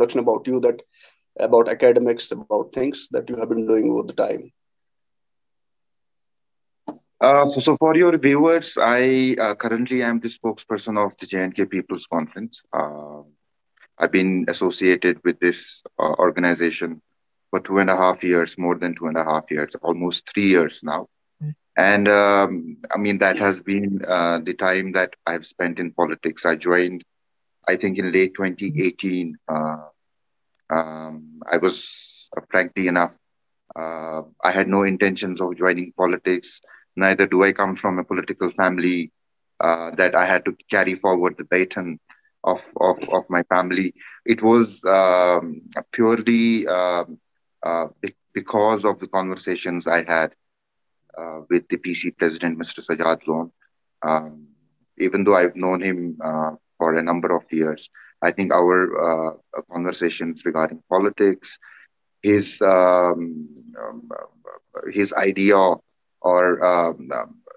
introduction about you, that about academics, about things that you have been doing over the time. So for your viewers, I currently am the spokesperson of the J&K People's Conference. I've been associated with this organization for 2.5 years, more than 2.5 years, almost 3 years now. And I mean, that has been the time that I've spent in politics. I joined, I think, in late 2018. I was, frankly enough, I had no intentions of joining politics. Neither do I come from a political family that I had to carry forward the baton of my family. It was purely because of the conversations I had with the PC president, Mr. Sajad Lone. Even though I've known him for a number of years, I think our conversations regarding politics, his idea or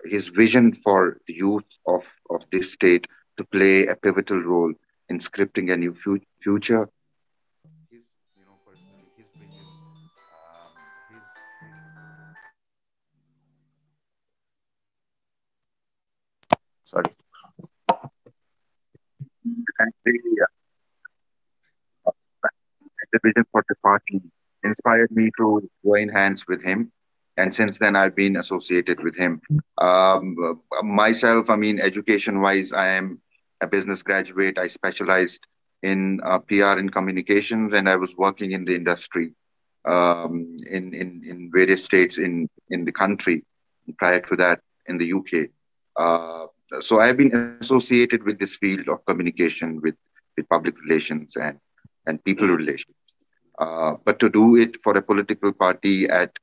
his vision for the youth of this state to play a pivotal role in scripting a new future. His, personally, his vision, sorry, and the vision for the party inspired me to join hands with him. And since then, I've been associated with him. Myself, I mean, education-wise, I am a business graduate. I specialized in PR and communications, and I was working in the industry in various states in the country. Prior to that, in the UK. So I've been associated with this field of communication with public relations and people relations. But to do it for a political party at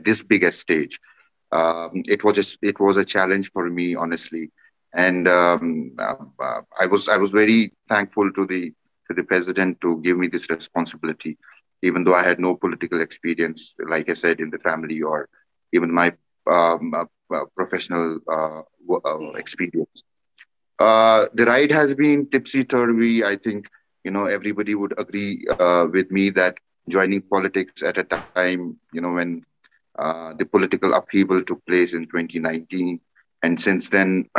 this biggest stage, it was a challenge for me, honestly. And I was very thankful to the president to give me this responsibility, even though I had no political experience, like I said, in the family or even my professional experience. The ride has been tipsy-turvy. I think, everybody would agree with me that joining politics at a time, when the political upheaval took place in 2019. And since then,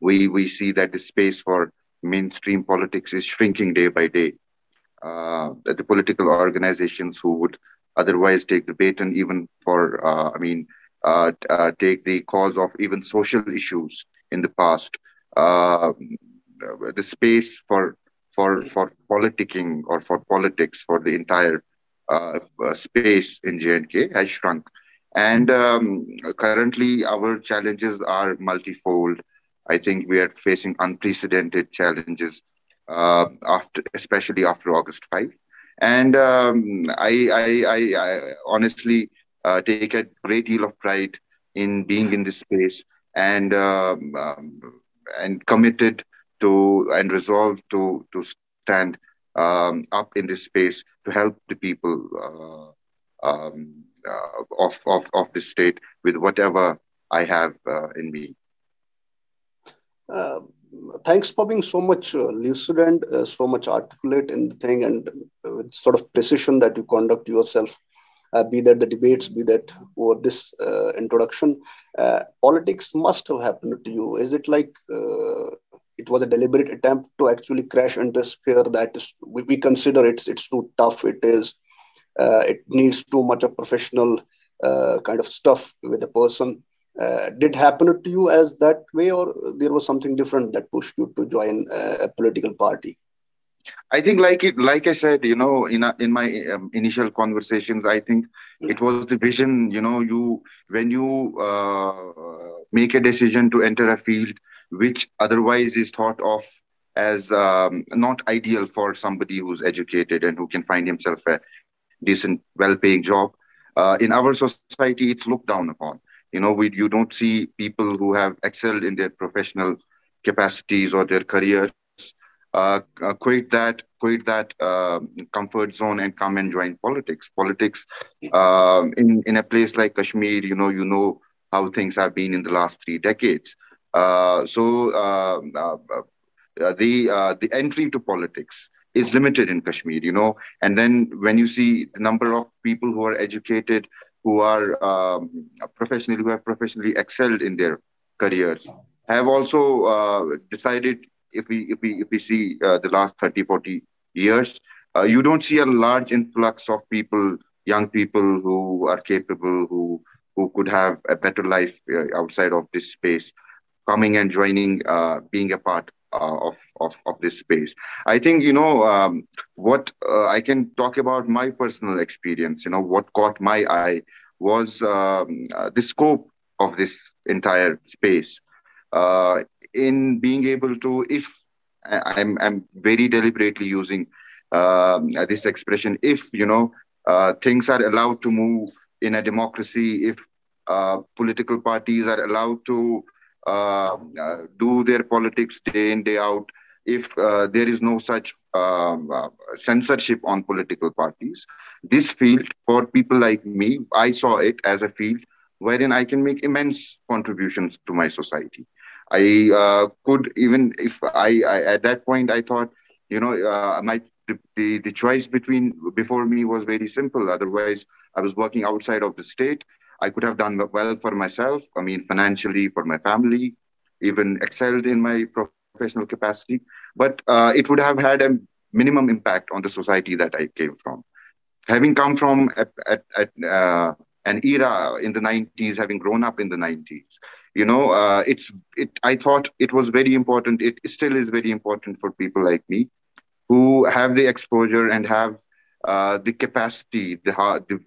we see that the space for mainstream politics is shrinking day by day. The political organizations who would otherwise take the baton even for, take the cause of even social issues in the past. The space for politicking or for politics for the entire space in J&K has shrunk. And currently, our challenges are multifold. I think we are facing unprecedented challenges, especially after August 5. And I honestly take a great deal of pride in being in this space and committed to and resolved to stand up in this space to help the people of this state with whatever I have in me. Thanks for being so much lucid and so much articulate in the thing, and with sort of precision that you conduct yourself, be that the debates, be that over this introduction. Politics must have happened to you. Is it like it was a deliberate attempt to actually crash into a sphere that is, we consider it's too tough, it needs too much of professional kind of stuff with a person? Did happen to you as that way, or there was something different that pushed you to join a political party? I think, like I said, in my initial conversations, I think it was the vision. When you make a decision to enter a field which otherwise is thought of as not ideal for somebody who's educated and who can find himself a decent, well-paying job. In our society, it's looked down upon. You don't see people who have excelled in their professional capacities or their careers quit that comfort zone and come and join politics. Politics in a place like Kashmir, you know how things have been in the last 3 decades. So the entry to politics is limited in Kashmir, and then when you see the number of people who are educated, who are who have professionally excelled in their careers, have also decided, if we see the last 30, 40 years, you don't see a large influx of people, young people who are capable, who could have a better life outside of this space, coming and joining, being a part of this space. I think, what I can talk about my personal experience, what caught my eye was the scope of this entire space. In being able to, if I'm very deliberately using this expression, if, things are allowed to move in a democracy, if political parties are allowed to do their politics day in, day out, if there is no such censorship on political parties, this field, for people like me, I saw it as a field wherein I can make immense contributions to my society. I could, even if I at that point, I thought, the choice before me was very simple. Otherwise, I was working outside of the state. I could have done well for myself, I mean, financially, for my family, even excelled in my professional capacity. But it would have had a minimum impact on the society that I came from. Having come from an era in the 90s, having grown up in the 90s, I thought it was very important. It still is very important for people like me who have the exposure and have the capacity, the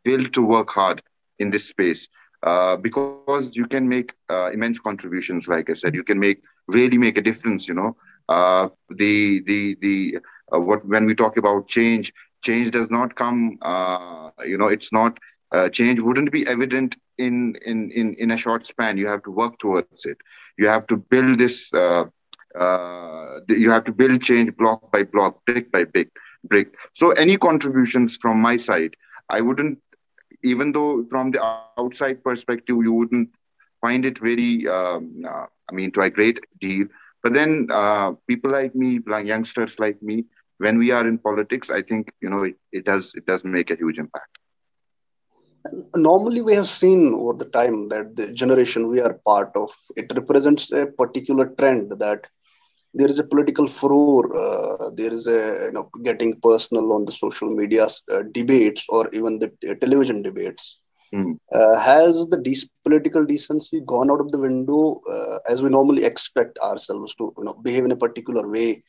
will to work hard in this space, because you can make immense contributions. Like I said, you can really make a difference. What when we talk about change, change does not come. It's not change wouldn't be evident in a short span. You have to work towards it. You have to build this. You have to build change block by block, brick by brick. So any contributions from my side, I wouldn't, even though from the outside perspective, you wouldn't find it very, to a great deal. But then people like me, like youngsters like me, when we are in politics, I think, it does make a huge impact. Normally, we have seen over the time that the generation we are part of, it represents a particular trend that there is a political furor, there is a getting personal on the social media debates or even the television debates. Has the political decency gone out of the window, as we normally expect ourselves to behave in a particular way?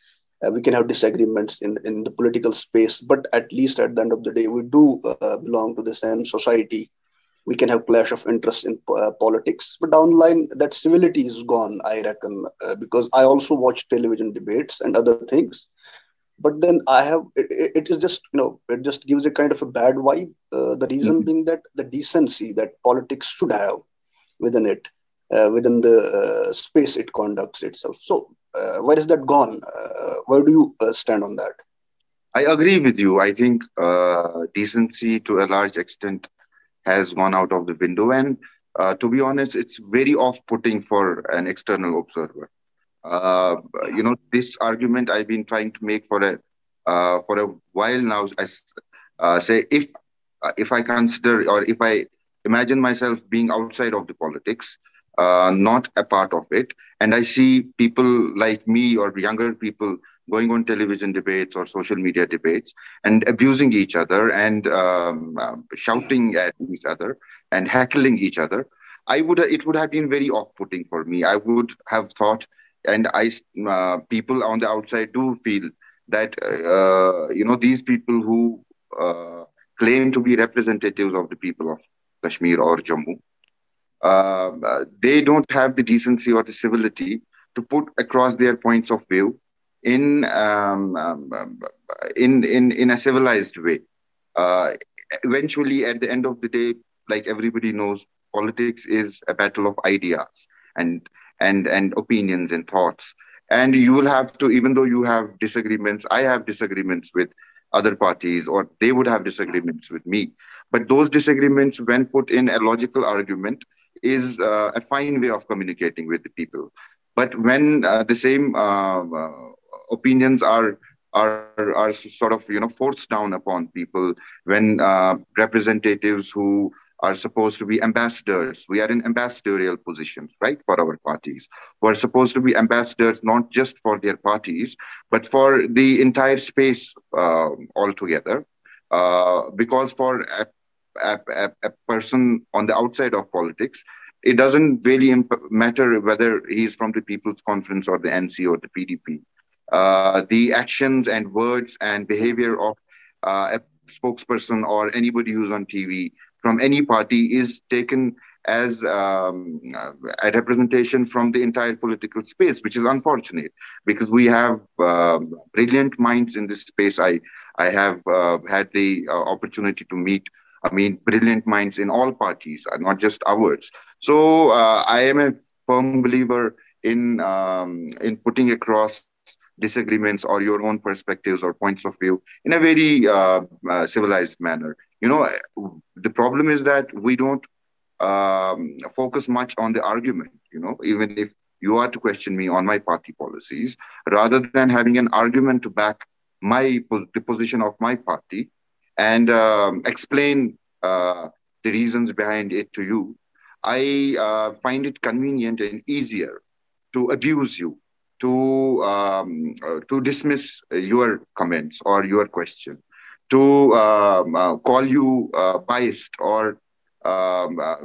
We can have disagreements in the political space, but at least at the end of the day, we do belong to the same society. We can have clash of interests in politics, but down the line, that civility is gone, I reckon, because I also watch television debates and other things. But then it is just, it just gives a kind of a bad vibe. The reason being that the decency that politics should have within it, within the space it conducts itself. So where is that gone? Where do you stand on that? I agree with you. I think decency to a large extent has gone out of the window. And to be honest, it's very off-putting for an external observer. This argument I've been trying to make for a while now. I say, if I consider, or if I imagine myself being outside of the politics, not a part of it, and I see people like me or younger people going on television debates or social media debates and abusing each other and shouting at each other and heckling each other, it would have been very off-putting for me. I would have thought, and people on the outside do feel that these people who claim to be representatives of the people of Kashmir or Jammu, they don't have the decency or the civility to put across their points of view in a civilized way. Eventually, at the end of the day, like everybody knows, politics is a battle of ideas and opinions and thoughts. And you will have to, even though you have disagreements, I have disagreements with other parties, or they would have disagreements with me. But those disagreements, when put in a logical argument, is a fine way of communicating with the people. But when the same opinions are are sort of, forced down upon people when representatives who are supposed to be ambassadors. We are in ambassadorial positions, right, for our parties, who are supposed to be ambassadors not just for their parties, but for the entire space altogether. Because for a person on the outside of politics, it doesn't really matter whether he's from the People's Conference or the NC or the PDP. The actions and words and behavior of a spokesperson or anybody who's on TV from any party is taken as a representation from the entire political space, which is unfortunate because we have brilliant minds in this space. I have had the opportunity to meet, I mean, brilliant minds in all parties, not just ours. So I am a firm believer in putting across disagreements or your own perspectives or points of view in a very civilized manner. The problem is that we don't focus much on the argument. Even if you are to question me on my party policies, rather than having an argument to back the position of my party and explain the reasons behind it to you, I find it convenient and easier to abuse you, to dismiss your comments or your question, to call you biased or um, uh,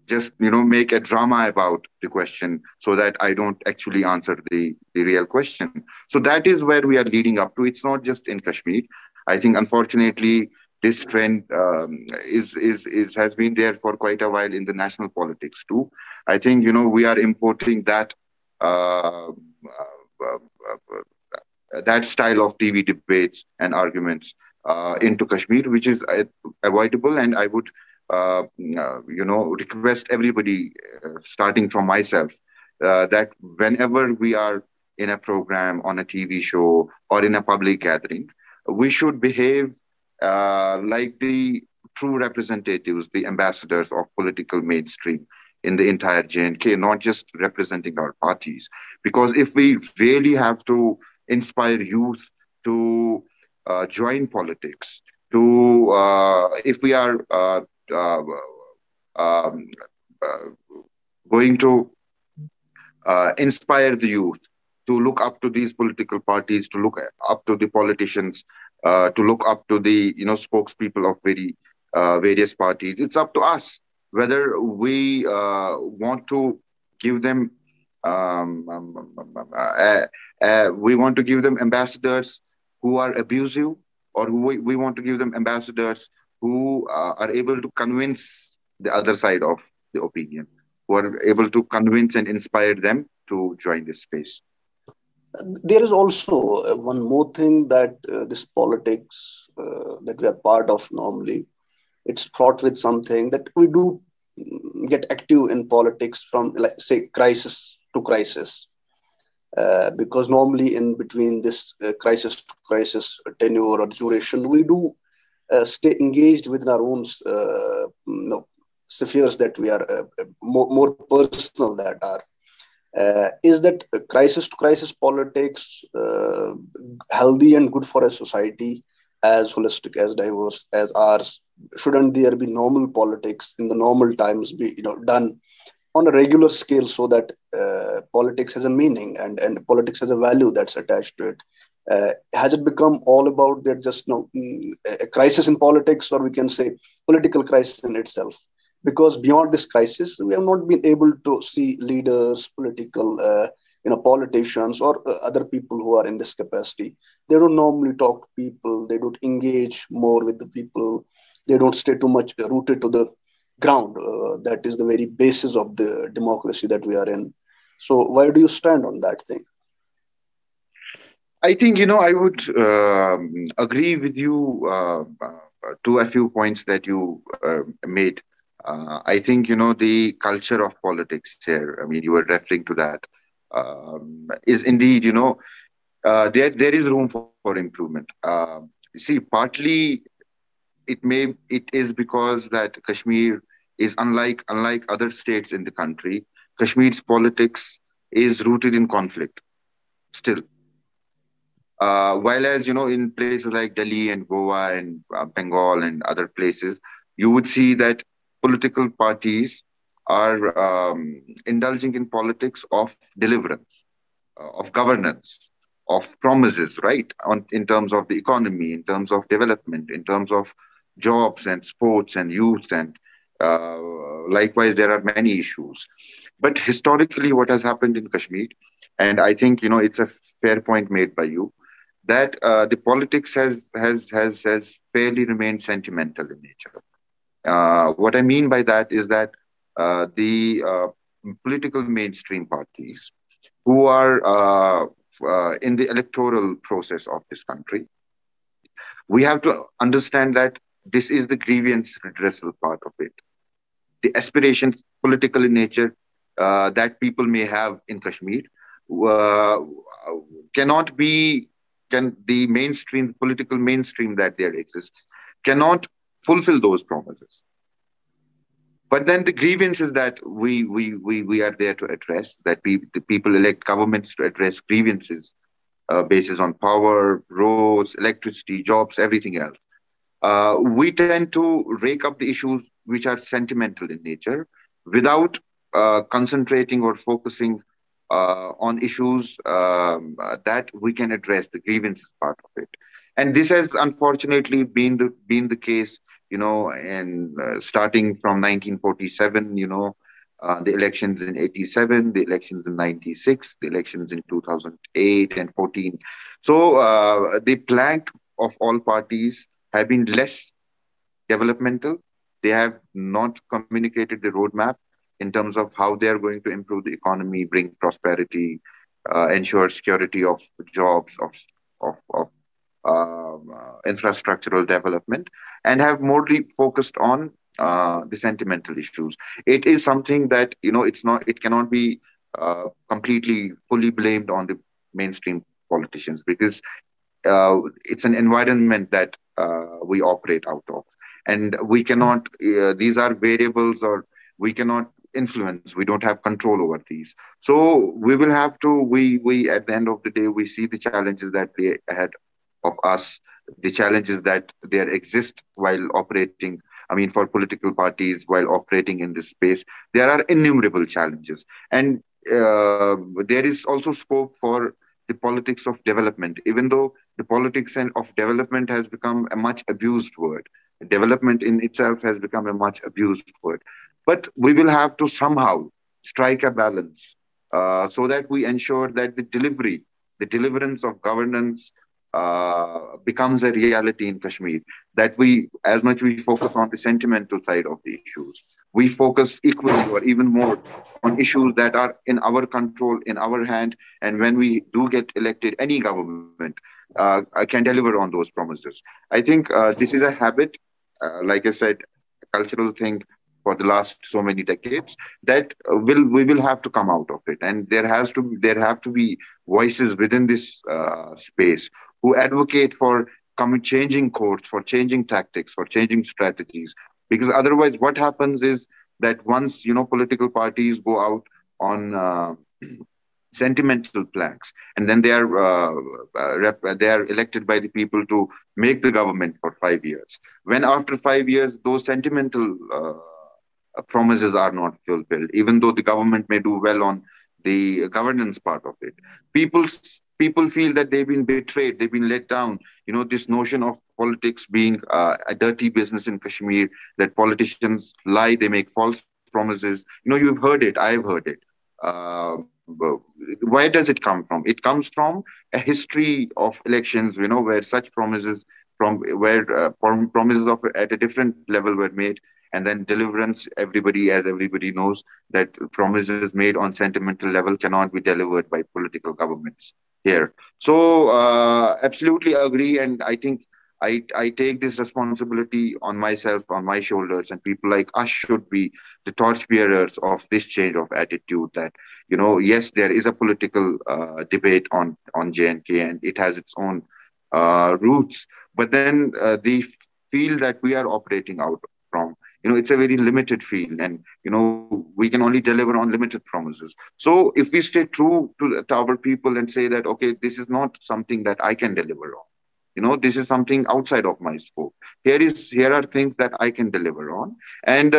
just make a drama about the question so that I don't actually answer the real question. So that is where we are leading up to. It's not just in Kashmir. I think unfortunately this trend is has been there for quite a while in the national politics too. I think we are importing that style of TV debates and arguments into Kashmir, which is avoidable. And I would, request everybody, starting from myself, that whenever we are in a program, on a TV show, or in a public gathering, we should behave like the true representatives, the ambassadors of political mainstream in the entire JNK, not just representing our parties. Because if we really have to inspire youth to join politics, to if we are uh, um, uh, going to inspire the youth to look up to these political parties, to look up to the politicians, to look up to the spokespeople of various parties. It's up to us whether we want to give them we want to give them ambassadors who are abusive, or we want to give them ambassadors who are able to convince the other side of the opinion, who are able to convince and inspire them to join this space. There is also one more thing that this politics that we are part of normally, it's fraught with something that we do get active in politics from, like, say, crisis to crisis. Because normally in between this crisis to crisis tenure or duration, we do stay engaged within our own spheres that we are more personal that are. Is that crisis to crisis politics healthy and good for a society as holistic, as diverse as ours? Shouldn't there be normal politics in the normal times be done on a regular scale, so that politics has a meaning and politics has a value that's attached to it? Has it become all about that, just a crisis in politics, or we can say political crisis in itself? Because beyond this crisis, we have not been able to see leaders, political, politicians, or other people who are in this capacity. They don't normally talk to people. They don't engage more with the people. They don't stay too much rooted to the ground. That is the very basis of the democracy that we are in. So why do you stand on that thing? I think, I would agree with you to a few points that you made. I think, the culture of politics here, I mean, you were referring to that, is indeed, there is room for improvement. See, partly it is because that Kashmir is unlike other states in the country. Kashmir's politics is rooted in conflict still. While as in places like Delhi and Goa and Bengal and other places, you would see that political parties are indulging in politics of deliverance, of governance, of promises, right? In terms of the economy, in terms of development, in terms of jobs and sports and youth, and uh, likewise, there are many issues. But historically, what has happened in Kashmir, and I think it's a fair point made by you, that the politics has fairly remained sentimental in nature. What I mean by that is that the political mainstream parties who are in the electoral process of this country, we have to understand that this is the grievance redressal part of it. The aspirations, political in nature, that people may have in Kashmir, uh, cannot be, can the mainstream, political mainstream that there exists, cannot fulfill those promises. But then the grievance is that we are there to address, that the people elect governments to address grievances basis on power, roads, electricity, jobs, everything else. We tend to rake up the issues which are sentimental in nature without concentrating or focusing on issues that we can address, the grievances part of it. And this has unfortunately been the case, and starting from 1947, the elections in 87, the elections in 96, the elections in 2008 and 14. So the plank of all parties have been less developmental. They have not communicated the roadmap in terms of how they are going to improve the economy, bring prosperity, ensure security of jobs, of infrastructural development, and have morely focused on the sentimental issues. It is something that it cannot be completely fully blamed on the mainstream politicians, because it's an environment that we operate out of, and we cannot these are variables, or we cannot influence, we don't have control over these. So we will have to, we at the end of the day, we see the challenges that lay ahead of us, the challenges that there exist while operating, I mean, for political parties while operating in this space. There are innumerable challenges, and there is also scope for the politics of development, even though the politics of development has become a much abused word. Development in itself has become a much abused word. But we will have to somehow strike a balance so that we ensure that the deliverance of governance becomes a reality in Kashmir. That we, as much we focus on the sentimental side of the issues, we focus equally or even more on issues that are in our control, in our hand. And when we do get elected, any government can deliver on those promises. I think this is a habit, like I said, a cultural thing for the last so many decades, that we will have to come out of it, and there have to be voices within this space who advocate for changing course, for changing tactics, for changing strategies. Because otherwise, what happens is that once political parties go out on sentimental planks, and then they are elected by the people to make the government for 5 years. When after 5 years, those sentimental promises are not fulfilled, even though the government may do well on the governance part of it. People feel that they've been betrayed, they've been let down. This notion of politics being a dirty business in Kashmir, that politicians lie, they make false promises. You've heard it, I've heard it. Where does it come from? It comes from a history of elections, where such promises promises of at a different level were made, and then deliverance. Everybody knows that promises made on sentimental level cannot be delivered by political governments here. So absolutely agree, and I think I take this responsibility on myself, on my shoulders, and people like us should be the torchbearers of this change of attitude. That yes, there is a political debate on J&K, and it has its own roots, but then the field that we are operating out from It's a very limited field, and we can only deliver on limited promises. So if we stay true to our people and say that, okay, this is not something that I can deliver on, this is something outside of my scope. Here are things that I can deliver on, and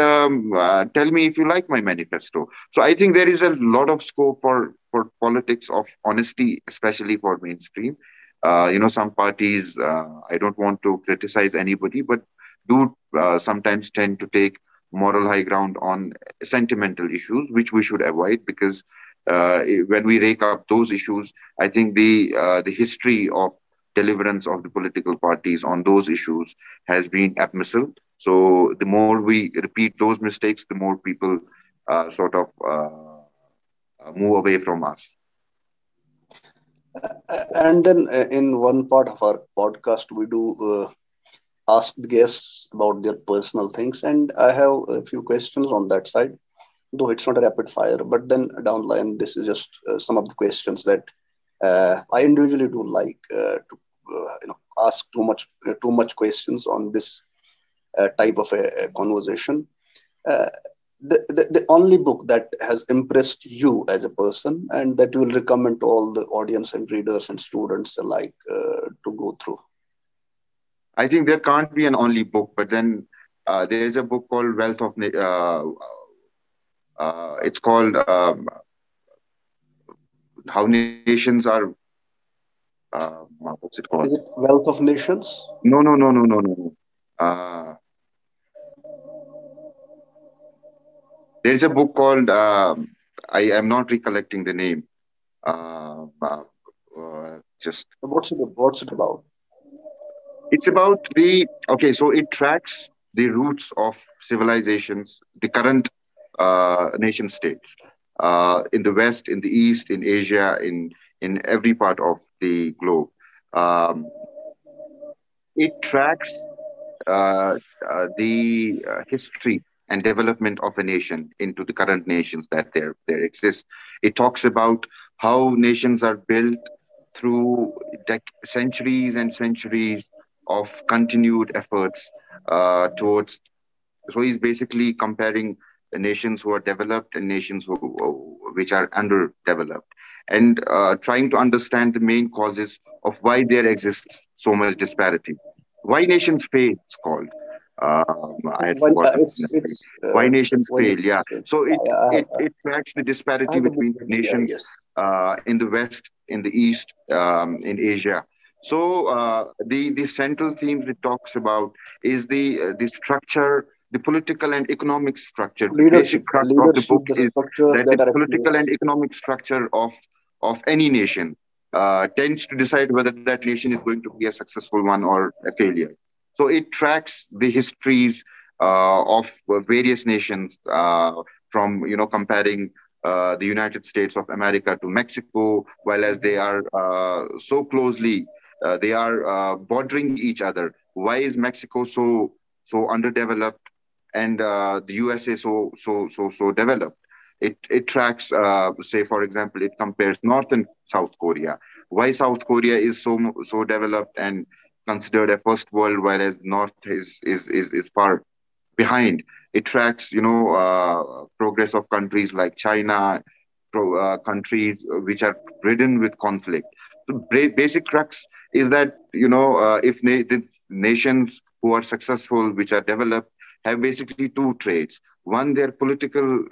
tell me if you like my manifesto. So I think there is a lot of scope for politics of honesty, especially for mainstream. Some parties, I don't want to criticize anybody, but do sometimes tend to take moral high ground on sentimental issues, which we should avoid, because when we rake up those issues, I think the history of deliverance of the political parties on those issues has been abysmal. So the more we repeat those mistakes, the more people sort of move away from us. And then in one part of our podcast, we do ask the guests about their personal things. And I have a few questions on that side, though it's not a rapid fire. But then down the line, this is just some of the questions that I individually do like to ask too much questions on this type of a conversation. Uh, the only book that has impressed you as a person and that you will recommend to all the audience and readers and students alike to go through? I think there can't be an only book, but then there is a book called Wealth of it's called How Nations Are. What's it called? Is it Wealth of Nations? No, no, no, no, no, no. There's a book called I am not recollecting the name. Just What's it about? It's about so it tracks the roots of civilizations, the current nation states, in the West, in the East, in Asia, in every part of the globe. Um, it tracks the history and development of a nation into the current nations that there exist. It talks about how nations are built through centuries and centuries of continued efforts towards. So he's basically comparing the nations who are developed and nations which are underdeveloped, and trying to understand the main causes of why there exists so much disparity. Why nations fail, it's called. I had forgotten. Why nations Why fail, yeah. nations fail. So I it tracks the I disparity have the book between with me, I nations guess. in the West, in the East, in Asia. So the central themes it talks about is the structure, the political and economic structure. The basic crux of the book The is structures that the that are at political and place. economic structure of any nation tends to decide whether that nation is going to be a successful one or a failure. So it tracks the histories of various nations, from comparing the United States of America to Mexico, while as they are so closely, they are bordering each other. Why is Mexico so underdeveloped, and the USA so developed? It tracks, say for example, it compares North and South Korea. Why South Korea is so developed and considered a first world, whereas North is far behind. It tracks, progress of countries like China, countries which are ridden with conflict. The basic crux is that, if the nations who are successful, which are developed, have basically two traits. One, their political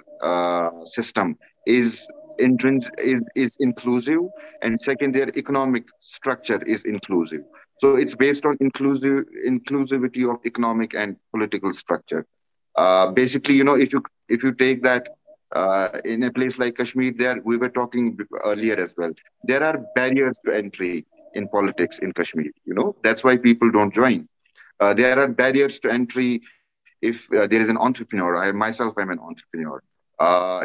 system is is inclusive, and second, their economic structure is inclusive. So it's based on inclusivity of economic and political structure. Basically, if you take that in a place like Kashmir, there we were talking earlier as well. There are barriers to entry in politics in Kashmir. That's why people don't join. There are barriers to entry if there is an entrepreneur. I myself am an entrepreneur.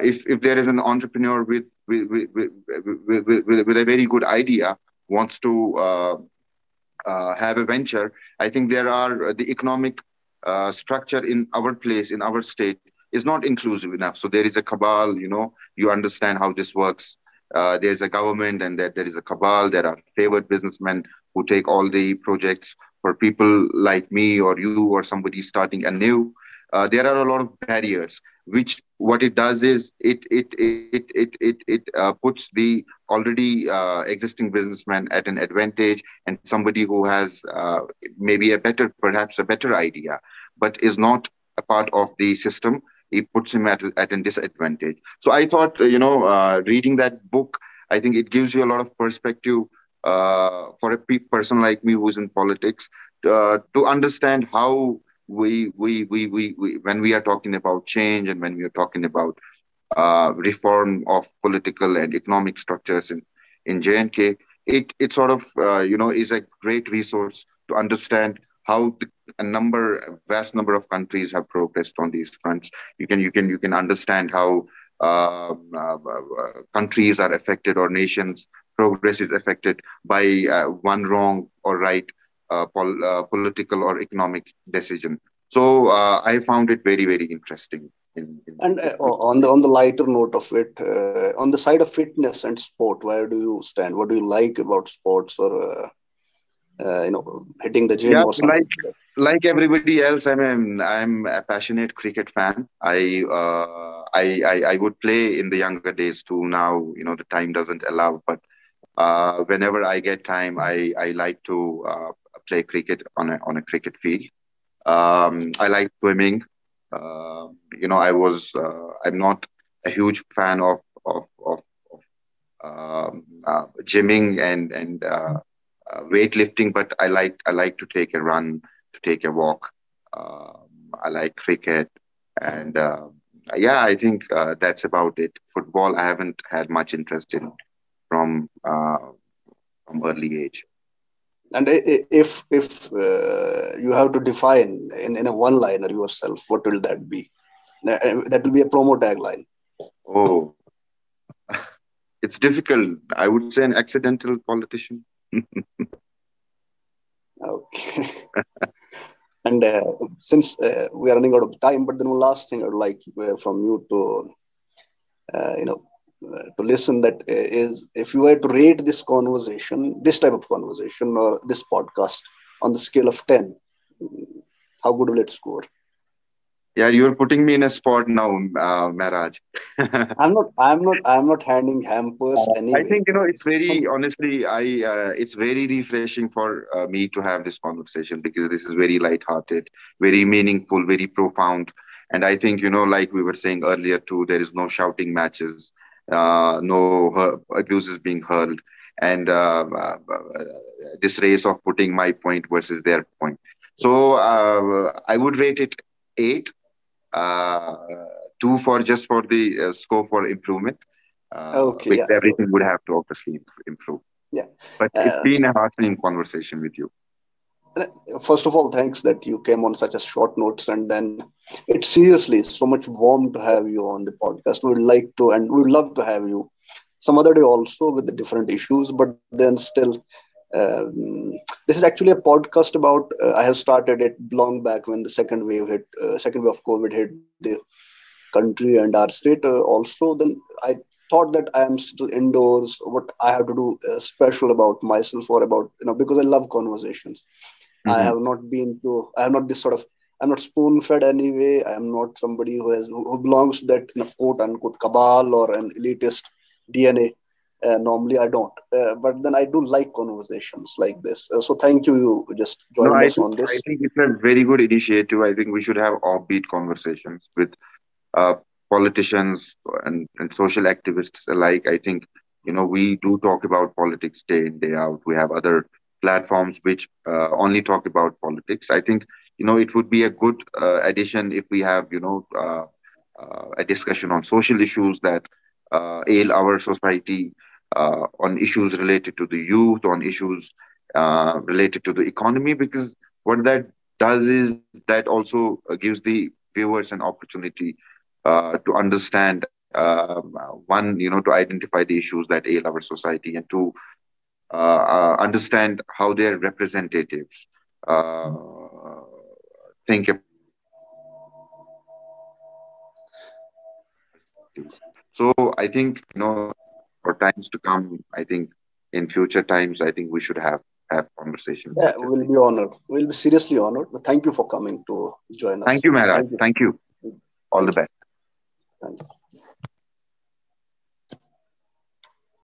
If there is an entrepreneur with a very good idea, wants to have a venture, I think there are the economic structure in our place, in our state, is not inclusive enough. So there is a cabal, you understand how this works. There's a government, and there is a cabal. There are favored businessmen who take all the projects for people like me or you or somebody starting anew. there are a lot of barriers, which what it does is it puts the already existing businessman at an advantage, and somebody who has maybe perhaps a better idea, but is not a part of the system, it puts him at a disadvantage. So I thought, reading that book, I think it gives you a lot of perspective for a person like me who's in politics, to understand how when we are talking about change, and when we are talking about reform of political and economic structures in J&K, it sort of is a great resource to understand how a vast number of countries have progressed on these fronts. You can understand how countries are affected, or nations progress is affected by one wrong or right political or economic decision. So I found it very, very interesting. And on the lighter note of it, on the side of fitness and sport, where do you stand? What do you like about sports, or hitting the gym Yeah, or something like like everybody else, I'm a passionate cricket fan. I would play in the younger days too. Now, the time doesn't allow, but whenever I get time, I like to play cricket on a cricket field. I like swimming. I'm not a huge fan of gymming and weightlifting, but I like to take a run, to take a walk. I like cricket, and yeah, I think that's about it. Football, I haven't had much interest in from early age. that? And if you have to define in a one liner yourself, what will that be? That will be a promo tagline. Oh, it's difficult. I would say an accidental politician. Okay. And since we are running out of time, but then one last thing I would like from you to uh, you know to listen, that is, if you were to rate this conversation, this type of conversation, or this podcast on the scale of 10, how good will it score? Yeah, you're putting me in a spot now, Maharaj. I'm not handing hampers I anyway. think, it's very honestly, it's very refreshing for me to have this conversation, because this is very light-hearted, very meaningful, very profound. And I think, like we were saying earlier too, there is no shouting matches, no abuses being hurled, and this race of putting my point versus their point. So I would rate it 8, uh, 2 for just for the scope for improvement, Okay, because yeah. So everything would have to obviously improve. yeah. But it's Uh, been a heartening conversation with you. First of all, thanks that you came on such a short notes, and then it's seriously so much warm to have you on the podcast. We would like to, and we would love to have you some other day also with the different issues. But then still, this is actually a podcast about. I have started it long back when the second wave of COVID hit the country and our state also. Then I thought that I am still indoors. What I have to do special about myself, or about, because I love conversations. Hmm. I have not this sort of, I'm not spoon fed anyway. I am not somebody who belongs to that, quote unquote cabal or an elitist DNA. Normally I don't. But then I do like conversations like this. So thank you. You just No, joined us on I this. think it's a very good initiative. I think we should have offbeat conversations with uh, politicians and social activists alike. I think, we do talk about politics day in, day out. We have other platforms which only talk about politics. I think, it would be a good addition if we have, a discussion on social issues that ail our society, on issues related to the youth, on issues related to the economy, because what that does is that also gives the viewers an opportunity to understand, one, to identify the issues that ail our society, and to understand how their representatives uh, think about issues. So I think, for times to come, I think in future times, I think we should have have conversation. Yeah, we'll be honored. We'll be seriously honored. Thank you for coming to join us. Thank you, Maharaj. Thank you. Thank you. All the Thank you. best. Thank you.